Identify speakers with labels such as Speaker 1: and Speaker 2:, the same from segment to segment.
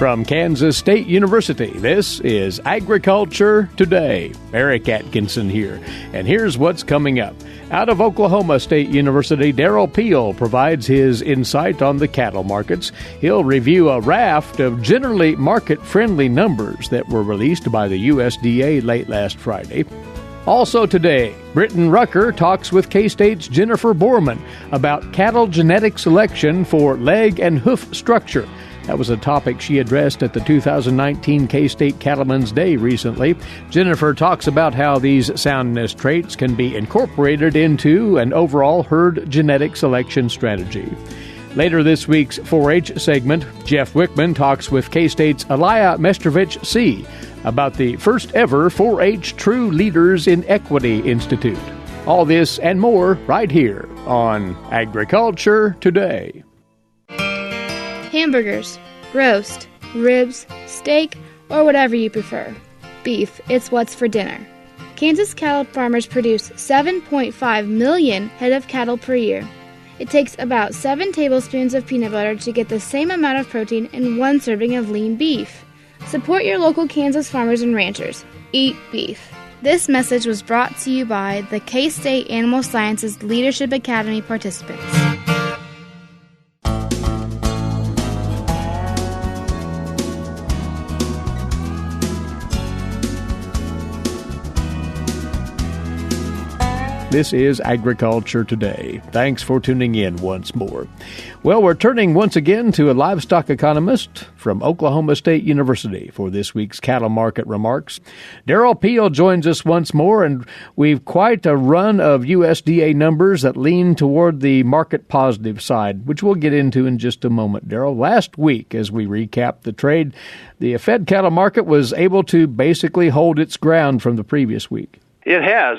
Speaker 1: From Kansas State University, this is Agriculture Today. Eric Atkinson here, and here's what's coming up. Out of Oklahoma State University, Derrell provides his insight on the cattle markets. He'll review a raft of generally market-friendly numbers that were released by the USDA late last Friday. Also today, Britton Rucker talks with K-State's Jennifer Bormann about cattle genetic selection for leg and hoof structure. That was a topic she addressed at the 2019 K-State Cattlemen's Day recently. Jennifer talks about how these soundness traits can be incorporated into an overall herd genetic selection strategy. Later this week's 4-H segment, Jeff Wickman talks with K-State's Aliah Mestrovich Seay about the first ever 4-H True Leaders in Equity Institute. All this and more right here on Agriculture Today.
Speaker 2: Hamburgers, roast, ribs, steak, or whatever you prefer. Beef, it's what's for dinner. Kansas cattle farmers produce 7.5 million head of cattle per year. It takes about 7 tablespoons of peanut butter to get the same amount of protein in 1 serving of lean beef. Support your local Kansas farmers and ranchers. Eat beef. This message was brought to you by the K-State Animal Sciences Leadership Academy participants.
Speaker 1: This is Agriculture Today. Thanks for tuning in once more. Well, we're turning once again to a livestock economist from Oklahoma State University for this week's cattle market remarks. Derrell joins us once more, and we've quite a run of USDA numbers that lean toward the market positive side, which we'll get into in just a moment. Derrell, last week, as we recap the trade, the fed cattle market was able to basically hold its ground from the previous week.
Speaker 3: It has.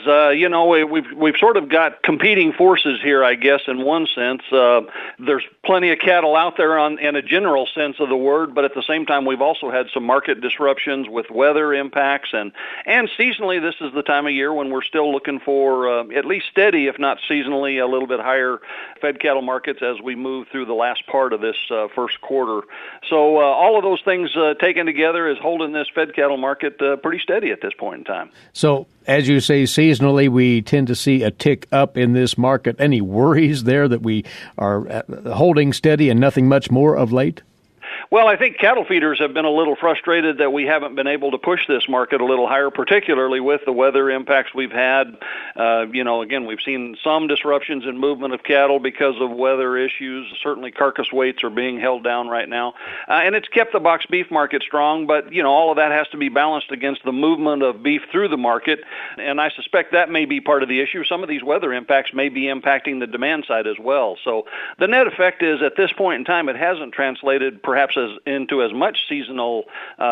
Speaker 3: We've sort of got competing forces here, I guess, in one sense. There's plenty of cattle out there in a general sense of the word, but at the same time, we've also had some market disruptions with weather impacts, and seasonally, this is the time of year when we're still looking for at least steady, if not seasonally, a little bit higher fed cattle markets as we move through the last part of this first quarter. So all of those things taken together is holding this fed cattle market pretty steady at this point in time.
Speaker 1: So, as you say, seasonally, we tend to see a tick up in this market. Any worries there that we are holding steady and nothing much more of late?
Speaker 3: Well, I think cattle feeders have been a little frustrated that we haven't been able to push this market a little higher, particularly with the weather impacts we've had. Again, we've seen some disruptions in movement of cattle because of weather issues. Certainly carcass weights are being held down right now. And it's kept the box beef market strong, but, all of that has to be balanced against the movement of beef through the market. And I suspect that may be part of the issue. Some of these weather impacts may be impacting the demand side as well. So the net effect is, at this point in time, it hasn't translated perhaps into as much seasonal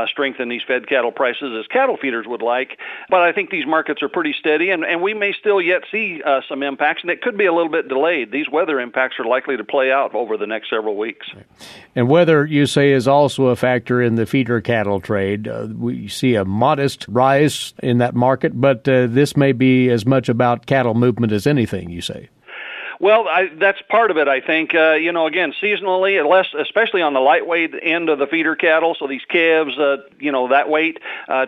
Speaker 3: strength in these fed cattle prices as cattle feeders would like. But I think these markets are pretty steady, and we may still yet see some impacts, and it could be a little bit delayed. These weather impacts are likely to play out over the next several weeks.
Speaker 1: And weather, you say, is also a factor in the feeder cattle trade. We see a modest rise in that market, but this may be as much about cattle movement as anything, you say.
Speaker 3: Well, that's part of it, I think. Again, seasonally, especially on the lightweight end of the feeder cattle, so these calves, that weight,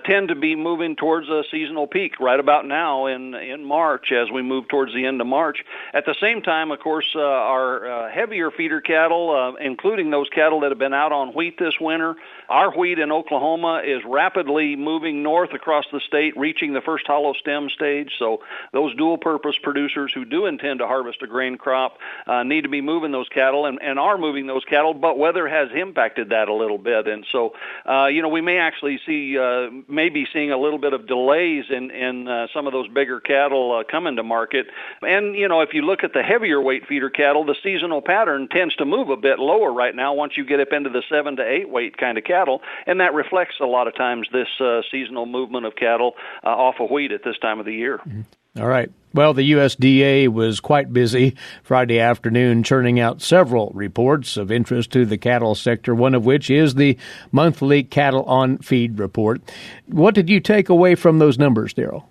Speaker 3: tend to be moving towards a seasonal peak right about now in March as we move towards the end of March. At the same time, of course, our heavier feeder cattle, including those cattle that have been out on wheat this winter, our wheat in Oklahoma is rapidly moving north across the state, reaching the first hollow stem stage. So those dual-purpose producers who do intend to harvest a grain crop need to be moving those cattle and are moving those cattle, but weather has impacted that a little bit. And so, we may actually be seeing a little bit of delays in some of those bigger cattle coming to market. And, if you look at the heavier weight feeder cattle, the seasonal pattern tends to move a bit lower right now once you get up into the 7 to 8 weight kind of cattle, and that reflects a lot of times this seasonal movement of cattle off of wheat at this time of the year.
Speaker 1: Mm-hmm. All right. Well, the USDA was quite busy Friday afternoon churning out several reports of interest to the cattle sector, one of which is the monthly Cattle on Feed report. What did you take away from those numbers, Derrell?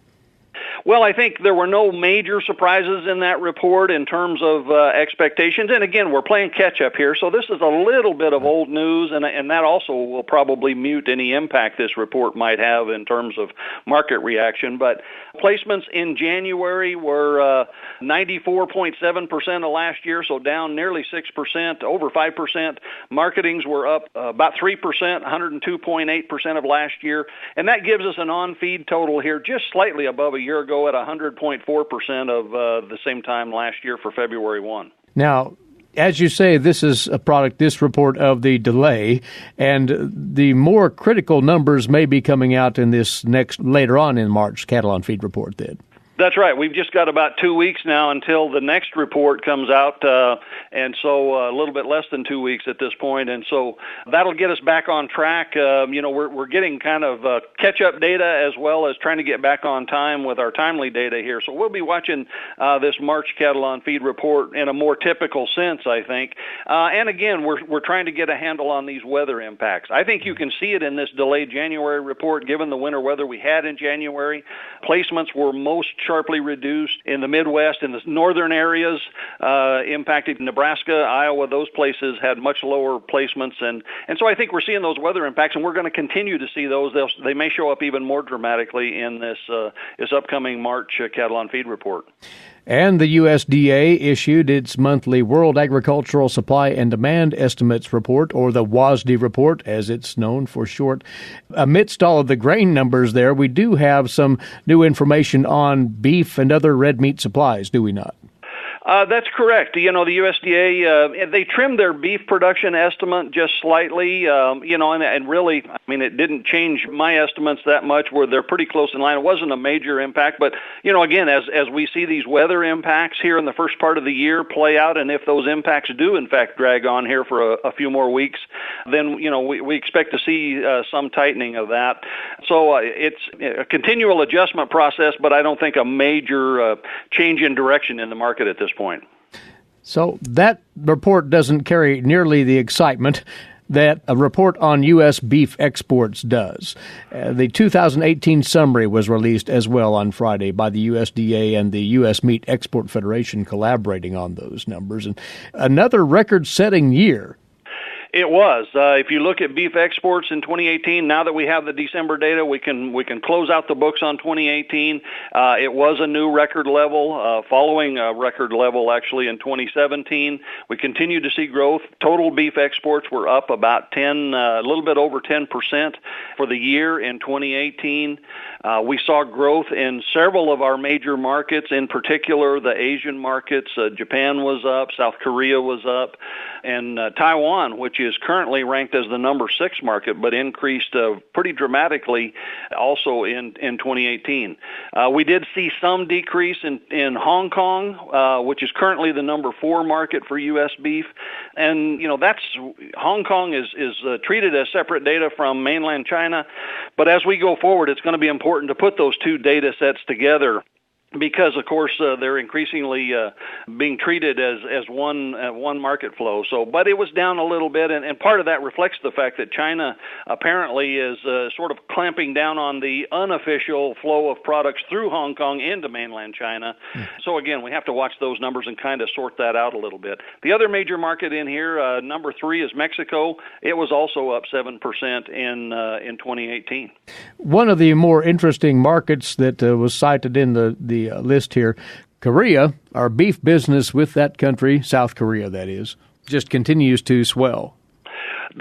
Speaker 3: Well, I think there were no major surprises in that report in terms of expectations. And again, we're playing catch-up here, so this is a little bit of old news, and that also will probably mute any impact this report might have in terms of market reaction. But placements in January were 94.7% of last year, so down nearly 6%, over 5%. Marketings were up about 3%, 102.8% of last year, and that gives us an on-feed total here just slightly above a year ago at 100.4% of the same time last year for February 1.
Speaker 1: Now, as you say, this is a product, this report, of the delay, and the more critical numbers may be coming out in this later on in March cattle on feed report then.
Speaker 3: That's right. We've just got about 2 weeks now until the next report comes out, and so a little bit less than 2 weeks at this point. And so that'll get us back on track. We're getting kind of catch-up data as well as trying to get back on time with our timely data here. So we'll be watching this March cattle on feed report in a more typical sense, I think. And again, we're trying to get a handle on these weather impacts. I think you can see it in this delayed January report, given the winter weather we had in January. Placements were most sharply reduced in the Midwest, in the northern areas, impacted Nebraska, Iowa. Those places had much lower placements, and so I think we're seeing those weather impacts, and we're going to continue to see those. They may show up even more dramatically in this upcoming March cattle on feed report.
Speaker 1: And the USDA issued its monthly World Agricultural Supply and Demand Estimates Report, or the WASDE report, as it's known for short. Amidst all of the grain numbers there, we do have some new information on beef and other red meat supplies, do we not?
Speaker 3: That's correct. The USDA, they trimmed their beef production estimate just slightly, and really, I mean, it didn't change my estimates that much, where they're pretty close in line. It wasn't a major impact, but, again, as we see these weather impacts here in the first part of the year play out, and if those impacts do, in fact, drag on here for a few more weeks, then, we expect to see some tightening of that. So it's a continual adjustment process, but I don't think a major change in direction in the market at this point.
Speaker 1: So that report doesn't carry nearly the excitement that a report on U.S. beef exports does. The 2018 summary was released as well on Friday by the USDA and the U.S. Meat Export Federation collaborating on those numbers. And another record-setting year.
Speaker 3: It was. If you look at beef exports in 2018, now that we have the December data, we can close out the books on 2018. It was a new record level, following a record level actually in 2017. We continue to see growth. Total beef exports were up about a little bit over 10% for the year in 2018. We saw growth in several of our major markets, in particular the Asian markets. Japan was up, South Korea was up, and Taiwan, which is currently ranked as the number 6 market, but increased pretty dramatically also in 2018. We did see some decrease in Hong Kong, which is currently the number 4 market for U.S. beef. And, that's Hong Kong is treated as separate data from mainland China. But as we go forward, it's going to be important to put those two data sets together, because, of course, they're increasingly being treated as one market flow. But it was down a little bit, and part of that reflects the fact that China apparently is sort of clamping down on the unofficial flow of products through Hong Kong into mainland China. So, again, we have to watch those numbers and kind of sort that out a little bit. The other major market in here, number 3, is Mexico. It was also up 7% in 2018.
Speaker 1: One of the more interesting markets that was cited in the list here, Korea, our beef business with that country, South Korea that is, just continues to swell.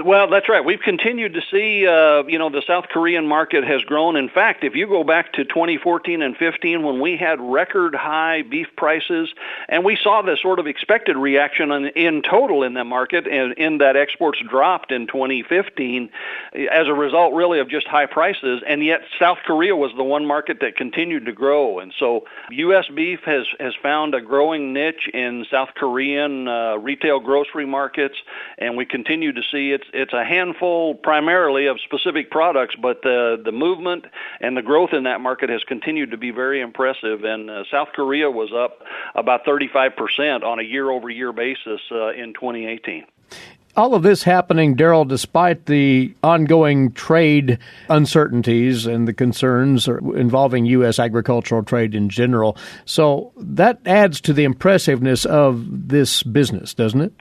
Speaker 3: Well, that's right. We've continued to see, the South Korean market has grown. In fact, if you go back to 2014 and 15, when we had record high beef prices, and we saw the sort of expected reaction in total in that market, and in that exports dropped in 2015 as a result really of just high prices, and yet South Korea was the one market that continued to grow. And so U.S. beef has found a growing niche in South Korean retail grocery markets, and we continue to see it's a handful primarily of specific products, but the movement and the growth in that market has continued to be very impressive. And South Korea was up about 35% on a year-over-year basis in 2018.
Speaker 1: All of this happening, Derrell, despite the ongoing trade uncertainties and the concerns involving U.S. agricultural trade in general. So that adds to the impressiveness of this business, doesn't it?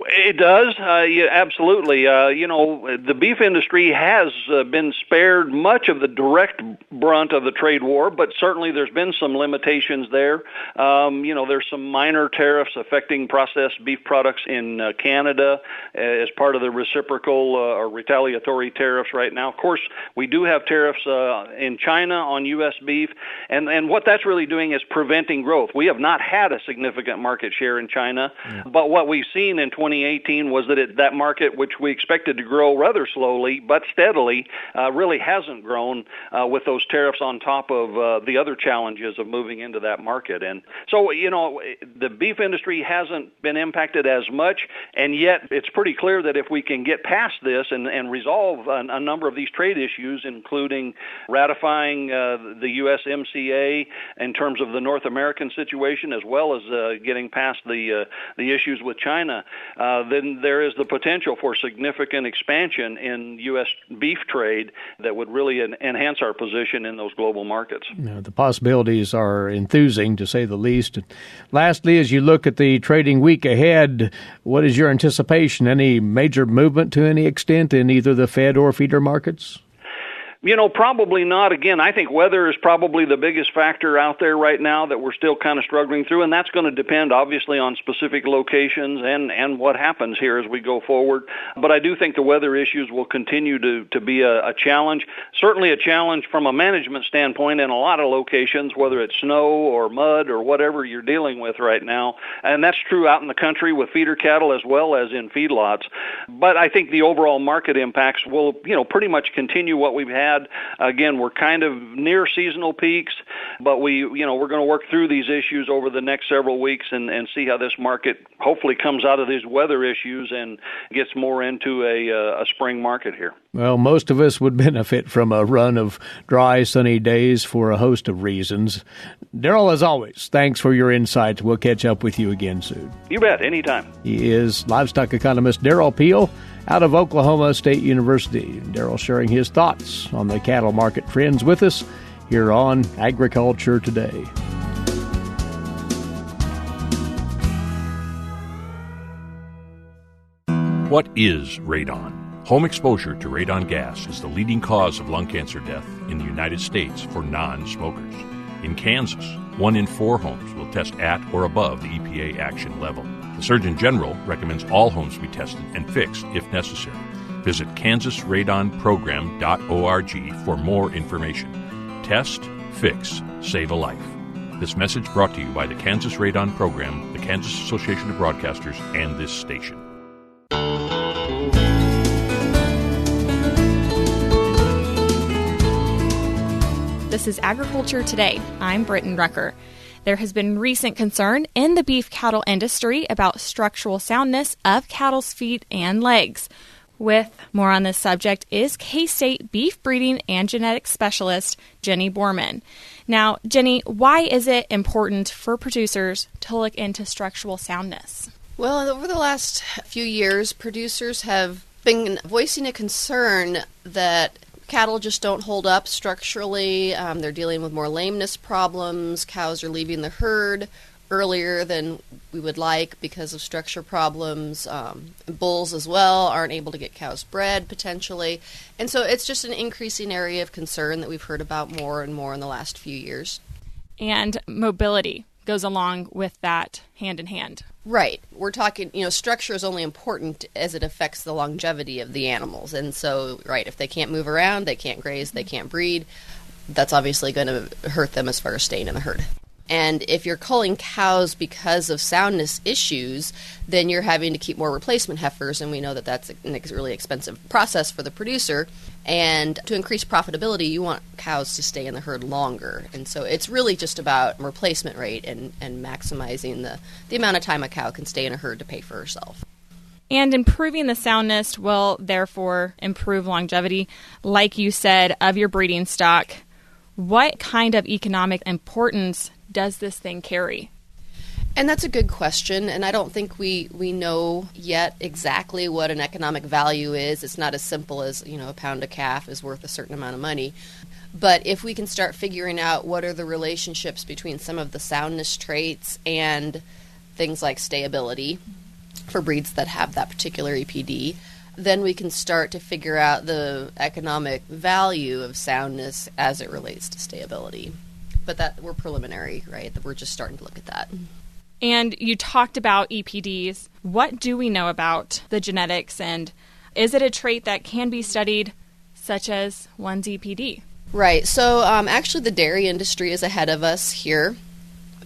Speaker 3: It does, yeah, absolutely. The beef industry has been spared much of the direct brunt of the trade war, but certainly there's been some limitations there. There's some minor tariffs affecting processed beef products in Canada as part of the reciprocal or retaliatory tariffs right now. Of course, we do have tariffs in China on U.S. beef, and what that's really doing is preventing growth. We have not had a significant market share in China, but what we've seen in 2018 was that market, which we expected to grow rather slowly but steadily, really hasn't grown with those tariffs on top of the other challenges of moving into that market. And so, the beef industry hasn't been impacted as much, and yet it's pretty clear that if we can get past this and resolve a number of these trade issues, including ratifying the USMCA in terms of the North American situation, as well as getting past the issues with China, then there is the potential for significant expansion in U.S. beef trade that would really enhance our position in those global markets.
Speaker 1: The possibilities are enthusing, to say the least. Lastly, as you look at the trading week ahead, what is your anticipation? Any major movement to any extent in either the fed or feeder markets?
Speaker 3: Probably not. Again, I think weather is probably the biggest factor out there right now that we're still kind of struggling through, and that's going to depend, obviously, on specific locations and what happens here as we go forward. But I do think the weather issues will continue to be a challenge, certainly a challenge from a management standpoint in a lot of locations, whether it's snow or mud or whatever you're dealing with right now. And that's true out in the country with feeder cattle as well as in feedlots. But I think the overall market impacts will, pretty much continue what we've had. Again, we're kind of near seasonal peaks, but we're going to work through these issues over the next several weeks and see how this market hopefully comes out of these weather issues and gets more into a spring market here.
Speaker 1: Well, most of us would benefit from a run of dry, sunny days for a host of reasons. Derrell, as always, thanks for your insights. We'll catch up with you again soon.
Speaker 3: You bet, anytime.
Speaker 1: He is livestock economist Derrell Peel out of Oklahoma State University. Derrell sharing his thoughts on the cattle market trends with us here on Agriculture Today.
Speaker 4: What is radon? Home exposure to radon gas is the leading cause of lung cancer death in the United States for non-smokers. In Kansas, 1 in 4 homes will test at or above the EPA action level. The Surgeon General recommends all homes be tested and fixed if necessary. Visit kansasradonprogram.org for more information. Test, fix, save a life. This message brought to you by the Kansas Radon Program, the Kansas Association of Broadcasters, and this station.
Speaker 5: This is Agriculture Today. I'm Britton Rucker. There has been recent concern in the beef cattle industry about structural soundness of cattle's feet and legs. With more on this subject is K-State beef breeding and genetics specialist Jenny Bormann. Now, Jenny, why is it important for producers to look into structural soundness?
Speaker 6: Well, over the last few years, producers have been voicing a concern that cattle just don't hold up structurally. They're dealing with more lameness problems. Cows are leaving the herd earlier than we would like because of structure problems. Bulls as well aren't able to get cows bred potentially. And so it's just an increasing area of concern that we've heard about more and more in the last few years.
Speaker 5: And mobility goes along with that hand in hand.
Speaker 6: Right. We're talking, structure is only important as it affects the longevity of the animals. And so, right, if they can't move around, they can't graze, they can't breed, that's obviously going to hurt them as far as staying in the herd. And if you're culling cows because of soundness issues, then you're having to keep more replacement heifers, and we know that that's a really expensive process for the producer. And to increase profitability, you want cows to stay in the herd longer. And so it's really just about replacement rate and maximizing the amount of time a cow can stay in a herd to pay for herself.
Speaker 5: And improving the soundness will therefore improve longevity, like you said, of your breeding stock. What kind of economic importance does this thing carry?
Speaker 6: And that's a good question, and I don't think we know yet exactly what an economic value is. It's not as simple as, a pound of calf is worth a certain amount of money. But if we can start figuring out what are the relationships between some of the soundness traits and things like stayability for breeds that have that particular EPD, then we can start to figure out the economic value of soundness as it relates to stayability. But that we're preliminary, right? We're just starting to look at that.
Speaker 5: And you talked about EPDs. What do we know about the genetics, and is it a trait that can be studied, such as one's EPD?
Speaker 6: Right. So actually the dairy industry is ahead of us here.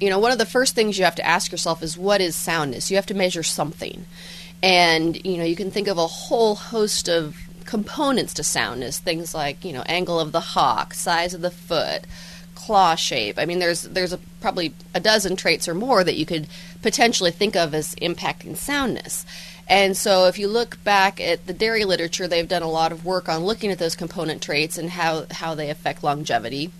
Speaker 6: One of the first things you have to ask yourself is, what is soundness? You have to measure something. And, you can think of a whole host of components to soundness, things like, angle of the hock, size of the foot, claw shape. I mean, there's probably a dozen traits or more that you could potentially think of as impacting soundness. And so if you look back at the dairy literature, they've done a lot of work on looking at those component traits and how they affect longevity.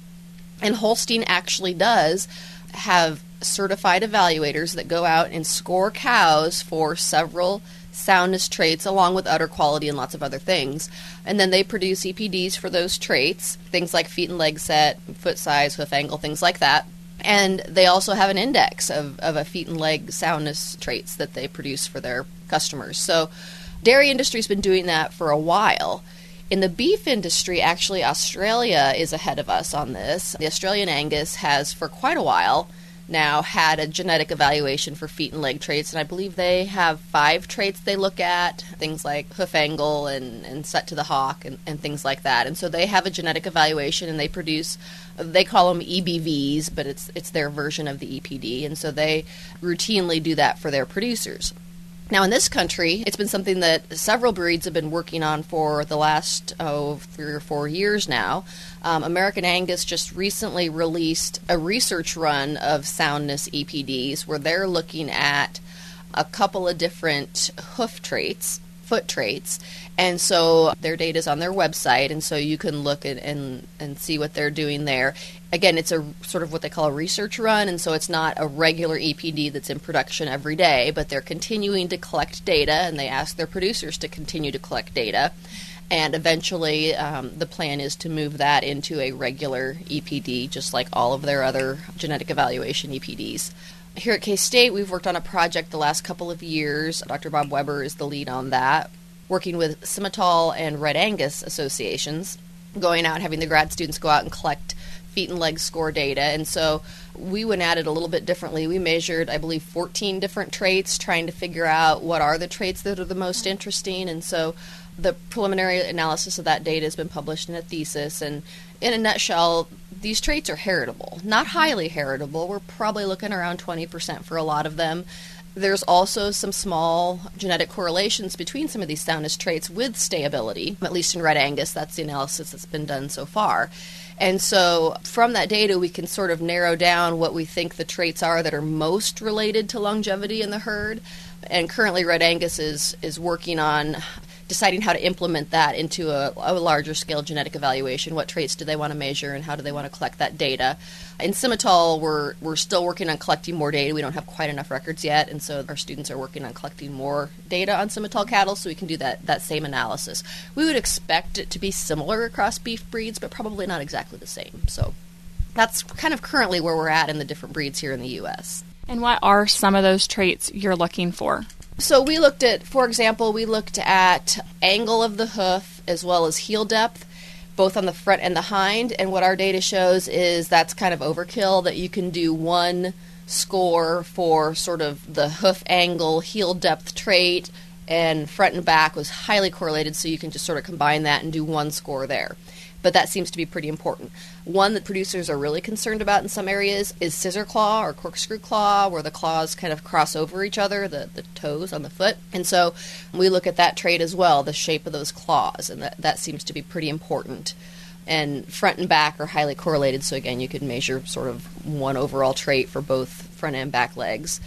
Speaker 6: And Holstein actually does have certified evaluators that go out and score cows for several soundness traits along with udder quality and lots of other things. And then they produce EPDs for those traits, things like feet and leg set, foot size, hoof angle, things like that. And they also have an index of a feet and leg soundness traits that they produce for their customers. So dairy industry's been doing that for a while. In the beef industry, actually, Australia is ahead of us on this. The Australian Angus has, for quite a while now, had a genetic evaluation for feet and leg traits, and I believe they have 5 traits they look at, things like hoof angle and set to the hock and things like that. And so they have a genetic evaluation, and they produce, they call them EBVs, but it's their version of the EPD, and so they routinely do that for their producers. Now, in this country, it's been something that several breeds have been working on for the last 3 or 4 years now. American Angus just recently released a research run of soundness EPDs where they're looking at a couple of different hoof traits, foot traits, and so their data is on their website, and so you can look at and see what they're doing there. Again, it's a sort of what they call a research run, and so it's not a regular EPD that's in production every day, but they're continuing to collect data, and they ask their producers to continue to collect data. And eventually, the plan is to move that into a regular EPD, just like all of their other genetic evaluation EPDs. Here at K-State, we've worked on a project the last couple of years. Dr. Bob Weber is the lead on that, working with Simmental and Red Angus associations, going out, having the grad students go out and collect feet and leg score data. And so we went at it a little bit differently. We measured, I believe, 14 different traits, trying to figure out what are the traits that are the most interesting. And so the preliminary analysis of that data has been published in a thesis. And in a nutshell, these traits are heritable. Not highly heritable. We're probably looking around 20% for a lot of them. There's also some small genetic correlations between some of these soundness traits with stayability, at least in Red Angus. That's the analysis that's been done so far. And so from that data, we can sort of narrow down what we think the traits are that are most related to longevity in the herd. And currently, Red Angus is working on deciding how to implement that into a larger scale genetic evaluation. What traits do they want to measure and how do they want to collect that data? In Simmental, we're still working on collecting more data. We don't have quite enough records yet, and so our students are working on collecting more data on Simmental cattle so we can do that same analysis. We would expect it to be similar across beef breeds, but probably not exactly the same. So that's kind of currently where we're at in the different breeds here in the U.S.
Speaker 5: And what are some of those traits you're looking for?
Speaker 6: So we looked at, for example, angle of the hoof as well as heel depth, both on the front and the hind. And what our data shows is that's kind of overkill, that you can do one score for sort of the hoof angle, heel depth trait, and front and back was highly correlated, so you can just sort of combine that and do one score there. But that seems to be pretty important. One that producers are really concerned about in some areas is scissor claw or corkscrew claw, where the claws kind of cross over each other, the toes on the foot. And so we look at that trait as well, the shape of those claws, and that seems to be pretty important. And front and back are highly correlated, so again, you could measure sort of one overall trait for both front and back legs.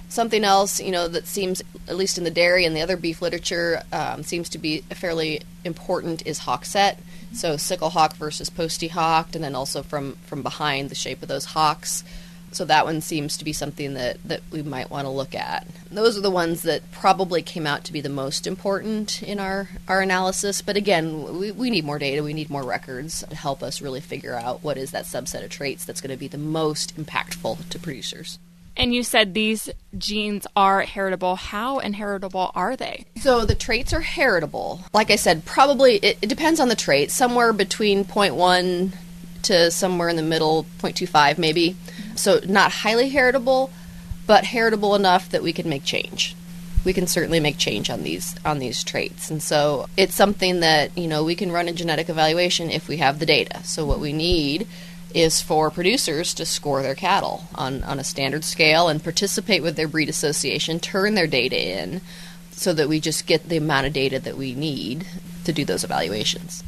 Speaker 6: Something else, that seems, at least in the dairy and the other beef literature, seems to be fairly important is hock set. So sickle hock versus posty hocked, and then also from behind, the shape of those hocks. So that one seems to be something that we might want to look at. Those are the ones that probably came out to be the most important in our analysis. But again, we need more data. We need more records to help us really figure out what is that subset of traits that's going to be the most impactful to producers.
Speaker 5: And you said these genes are heritable. How inheritable are they?
Speaker 6: So the traits are heritable. Like I said, probably it depends on the trait. Somewhere between 0.1 to somewhere in the middle, 0.25 maybe. So not highly heritable, but heritable enough that we can make change. We can certainly make change on these traits. And so it's something that, we can run a genetic evaluation if we have the data. So what we need is for producers to score their cattle on a standard scale and participate with their breed association, turn their data in so that we just get the amount of data that we need to do those evaluations.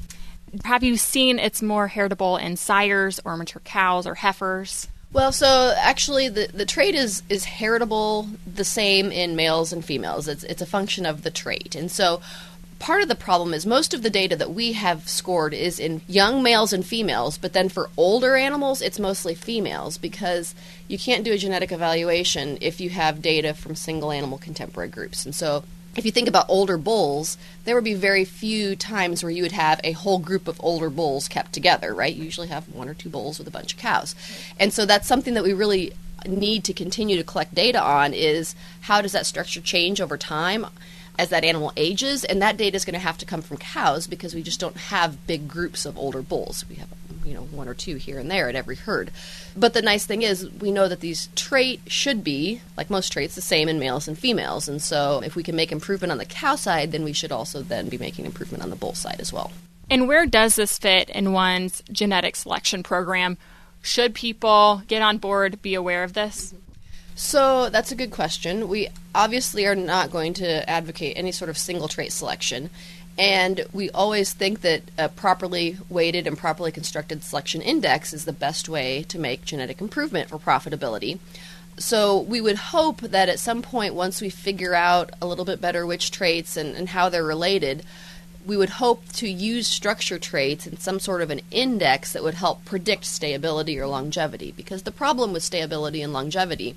Speaker 5: Have you seen it's more heritable in sires or mature cows or heifers?
Speaker 6: Well, so actually the trait is heritable the same in males and females. It's a function of the trait. And so part of the problem is most of the data that we have scored is in young males and females, but then for older animals, it's mostly females because you can't do a genetic evaluation if you have data from single animal contemporary groups. And so if you think about older bulls, there would be very few times where you would have a whole group of older bulls kept together, right? You usually have one or two bulls with a bunch of cows. And so that's something that we really need to continue to collect data on is how does that structure change over time as that animal ages, and that data is going to have to come from cows because we just don't have big groups of older bulls. We have, one or two here and there at every herd. But the nice thing is we know that these traits should be, like most traits, the same in males and females. And so if we can make improvement on the cow side, then we should also then be making improvement on the bull side as well.
Speaker 5: And where does this fit in one's genetic selection program? Should people get on board, be aware of this?
Speaker 6: So that's a good question. We obviously are not going to advocate any sort of single trait selection. And we always think that a properly weighted and properly constructed selection index is the best way to make genetic improvement for profitability. So we would hope that at some point, once we figure out a little bit better which traits and how they're related, we would hope to use structure traits in some sort of an index that would help predict stayability or longevity. Because the problem with stayability and longevity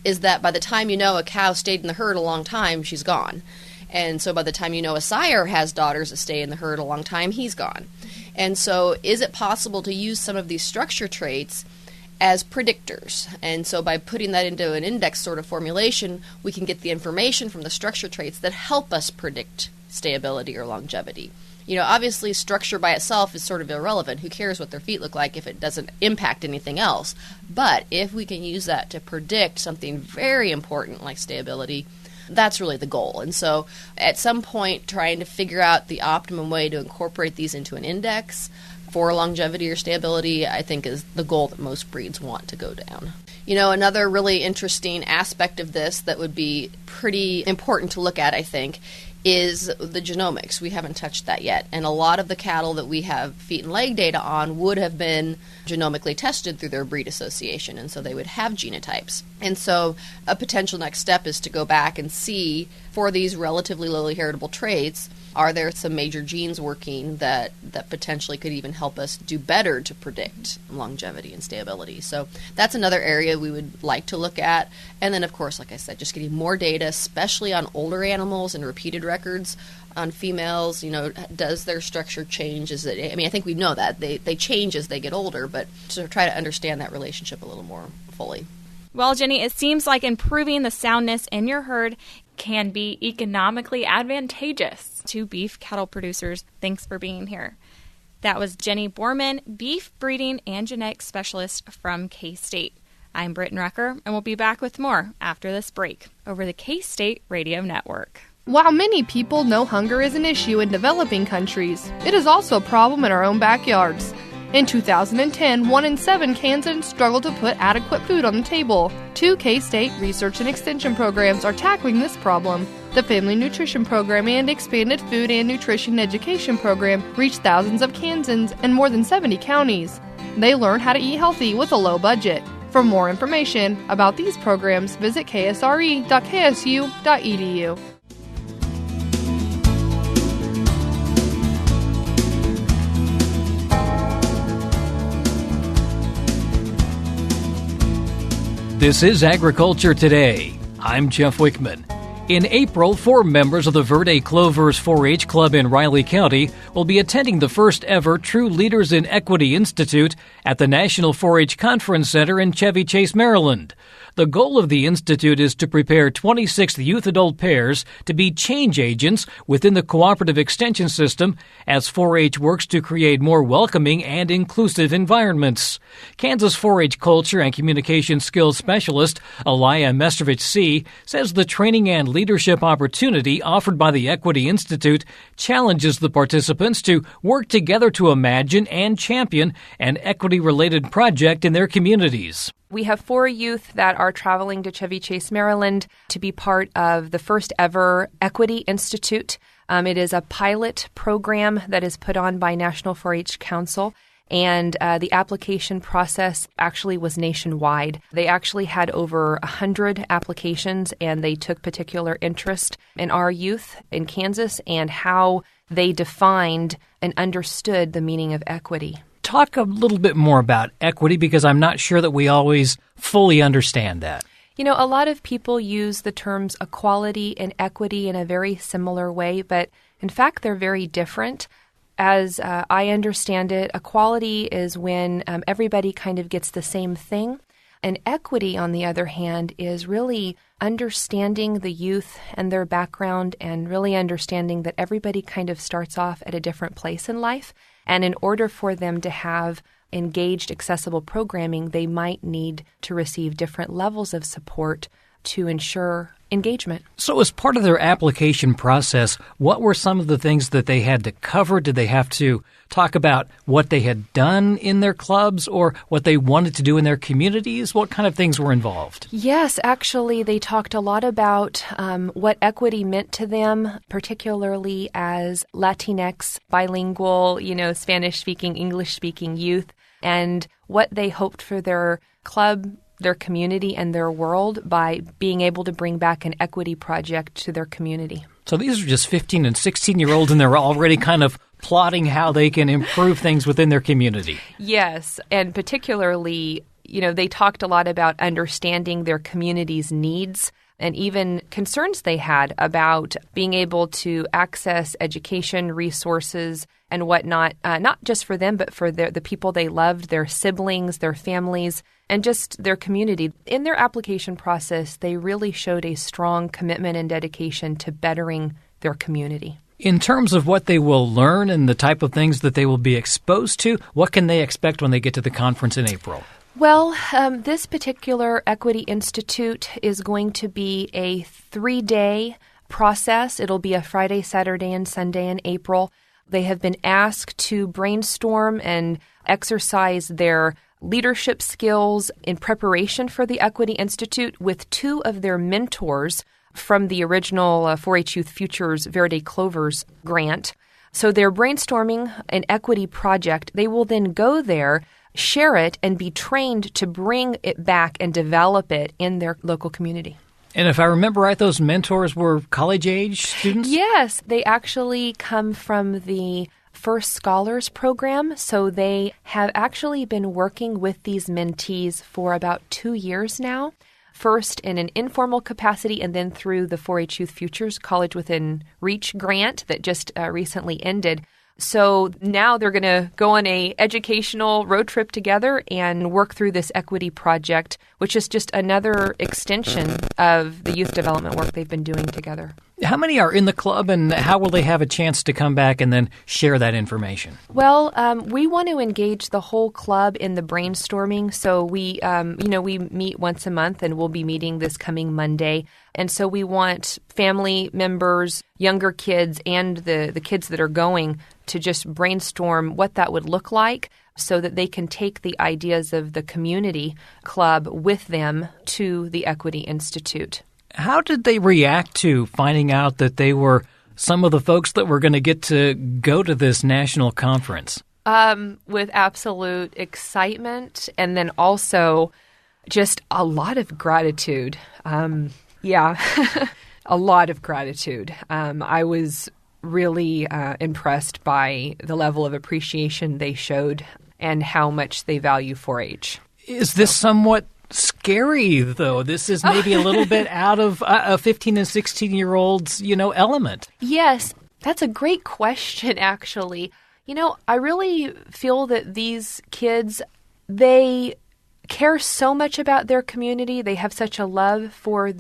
Speaker 6: is that by the time a cow stayed in the herd a long time, she's gone. And so by the time a sire has daughters that stay in the herd a long time, he's gone. And so is it possible to use some of these structure traits as predictors? And so by putting that into an index sort of formulation, we can get the information from the structure traits that help us predict stayability or longevity. Obviously structure by itself is sort of irrelevant. Who cares what their feet look like if it doesn't impact anything else? But if we can use that to predict something very important like stayability, that's really the goal. And so at some point, trying to figure out the optimum way to incorporate these into an index for longevity or stability, I think is the goal that most breeds want to go down. Another really interesting aspect of this that would be pretty important to look at, I think, is the genomics. We haven't touched that yet. And a lot of the cattle that we have feet and leg data on would have been genomically tested through their breed association, and so they would have genotypes. And so a potential next step is to go back and see, for these relatively lowly heritable traits, are there some major genes working that potentially could even help us do better to predict longevity and stability? So that's another area we would like to look at. And then, of course, like I said, just getting more data, especially on older animals and repeated records on females. Does their structure change? I think we know that. They change as they get older, but to try to understand that relationship a little more fully.
Speaker 5: Well, Jenny, it seems like improving the soundness in your herd can be economically advantageous to beef cattle producers. Thanks for being here. That was Jenny Bormann, beef breeding and genetics specialist from K-State. I'm Britton Rucker, and we'll be back with more after this break over the K-State Radio Network.
Speaker 7: While many people know hunger is an issue in developing countries, it is also a problem in our own backyards. In 2010, 1 in 7 Kansans struggled to put adequate food on the table. 2 K-State research and extension programs are tackling this problem. The Family Nutrition Program and Expanded Food and Nutrition Education Program reach thousands of Kansans in more than 70 counties. They learn how to eat healthy with a low budget. For more information about these programs, visit ksre.ksu.edu.
Speaker 8: This is Agriculture Today. I'm Jeff Wickman. In April, 4 members of the Verde Clovers 4-H Club in Riley County will be attending the first ever True Leaders in Equity Institute at the National 4-H Conference Center in Chevy Chase, Maryland. The goal of the institute is to prepare 26 youth-adult pairs to be change agents within the cooperative extension system as 4-H works to create more welcoming and inclusive environments. Kansas 4-H culture and communication skills specialist Aliah Mestrovich Seay says the training and leadership opportunity offered by the Equity Institute challenges the participants to work together to imagine and champion an equity-related project in their communities.
Speaker 9: We have 4 youth that are traveling to Chevy Chase, Maryland to be part of the first ever Equity Institute. It is a pilot program that is put on by National 4-H Council. And the application process actually was nationwide. They actually had over 100 applications, and they took particular interest in our youth in Kansas and how they defined and understood the meaning of equity.
Speaker 8: Talk a little bit more about equity, because I'm not sure that we always fully understand that.
Speaker 9: You know, a lot of people use the terms equality and equity in a very similar way, but in fact, they're very different. As I understand it, equality is when everybody kind of gets the same thing. And equity, on the other hand, is really understanding the youth and their background and really understanding that everybody kind of starts off at a different place in life. And in order for them to have engaged, accessible programming, they might need to receive different levels of support to ensure engagement.
Speaker 8: So as part of their application process, what were some of the things that they had to cover? Did they have to talk about what they had done in their clubs or what they wanted to do in their communities? What kind of things were involved?
Speaker 9: Yes, actually, they talked a lot about what equity meant to them, particularly as Latinx, bilingual, Spanish-speaking, English-speaking youth, and what they hoped for their club, their community, and their world by being able to bring back an equity project to their community.
Speaker 8: So these are just 15 and 16-year-olds, and they're already kind of plotting how they can improve things within their community.
Speaker 9: Yes, and particularly, they talked a lot about understanding their community's needs and even concerns they had about being able to access education, resources, and whatnot, not just for them, but for the people they loved, their siblings, their families, and just their community. In their application process, they really showed a strong commitment and dedication to bettering their community.
Speaker 8: In terms of what they will learn and the type of things that they will be exposed to, what can they expect when they get to the conference in April?
Speaker 9: Well, this particular Equity Institute is going to be a 3-day process. It'll be a Friday, Saturday, and Sunday in April. They have been asked to brainstorm and exercise their leadership skills in preparation for the Equity Institute with 2 of their mentors from the original 4-H Youth Futures Verde Clovers grant. So they're brainstorming an equity project. They will then go there, share it, and be trained to bring it back and develop it in their local community.
Speaker 8: And if I remember right, those mentors were college-age students?
Speaker 9: Yes, they actually come from the First Scholars Program, so they have actually been working with these mentees for about 2 years now, first in an informal capacity and then through the 4-H Youth Futures College Within Reach grant that just recently ended. So now they're going to go on a educational road trip together and work through this equity project, which is just another extension of the youth development work they've been doing together.
Speaker 8: How many are in the club, and how will they have a chance to come back and then share that information?
Speaker 9: Well, we want to engage the whole club in the brainstorming. So we meet once a month, and we'll be meeting this coming Monday. And so we want family members, younger kids, and the kids that are going to just brainstorm what that would look like so that they can take the ideas of the community club with them to the Equity Institute.
Speaker 8: How did they react to finding out that they were some of the folks that were going to get to go to this national conference?
Speaker 9: With absolute excitement, and then also just a lot of gratitude. A lot of gratitude. I was really impressed by the level of appreciation they showed and how much they value 4-H.
Speaker 8: Is this somewhat scary, though. This is maybe a little bit out of a 15 and 16-year-old's, element.
Speaker 9: Yes, that's a great question, actually. I really feel that these kids, they care so much about their community. They have such a love for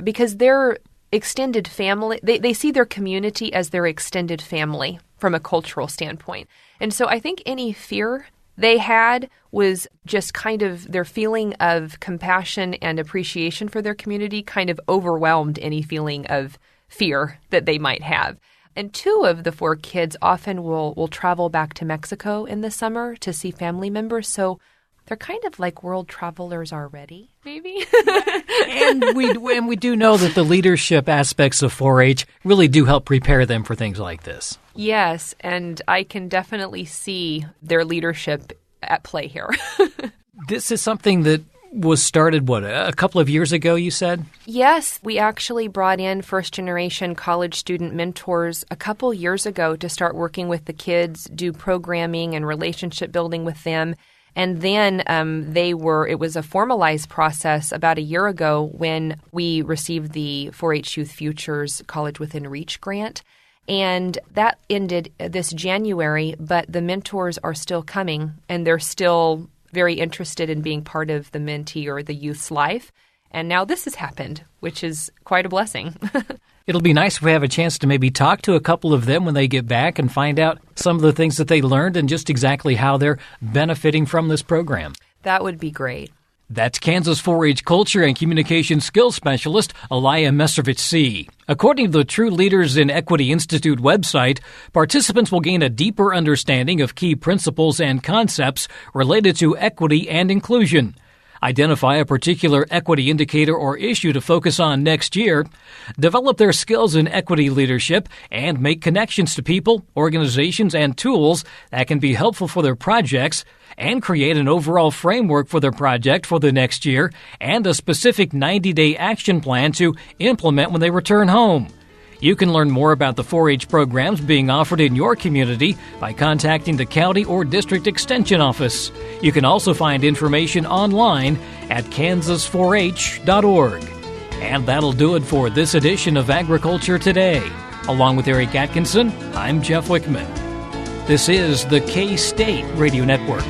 Speaker 9: because their extended family, they see their community as their extended family from a cultural standpoint. And so I think any fear they had was just kind of their feeling of compassion and appreciation for their community kind of overwhelmed any feeling of fear that they might have. And 2 of the 4 kids often will travel back to Mexico in the summer to see family members. So they're kind of like world travelers already, maybe.
Speaker 8: and we do know that the leadership aspects of 4-H really do help prepare them for things like this.
Speaker 9: Yes, and I can definitely see their leadership at play here.
Speaker 8: This is something that was started, a couple of years ago, you said?
Speaker 9: Yes, we actually brought in first-generation college student mentors a couple years ago to start working with the kids, do programming and relationship building with them. And then it was a formalized process about a year ago when we received the 4-H Youth Futures College Within Reach grant. And that ended this January, but the mentors are still coming, and they're still very interested in being part of the mentee or the youth's life. And now this has happened, which is quite a blessing.
Speaker 8: It'll be nice if we have a chance to maybe talk to a couple of them when they get back and find out some of the things that they learned and just exactly how they're benefiting from this program.
Speaker 9: That would be great.
Speaker 8: That's Kansas 4-H Culture and Communication Skills Specialist Aliah Mestrovich Seay. According to the True Leaders in Equity Institute website, participants will gain a deeper understanding of key principles and concepts related to equity and inclusion. Identify a particular equity indicator or issue to focus on next year, develop their skills in equity leadership, and make connections to people, organizations, and tools that can be helpful for their projects, and create an overall framework for their project for the next year and a specific 90-day action plan to implement when they return home. You can learn more about the 4-H programs being offered in your community by contacting the county or district extension office. You can also find information online at kansas4h.org. And that'll do it for this edition of Agriculture Today. Along with Eric Atkinson, I'm Jeff Wickman. This is the K-State Radio Network.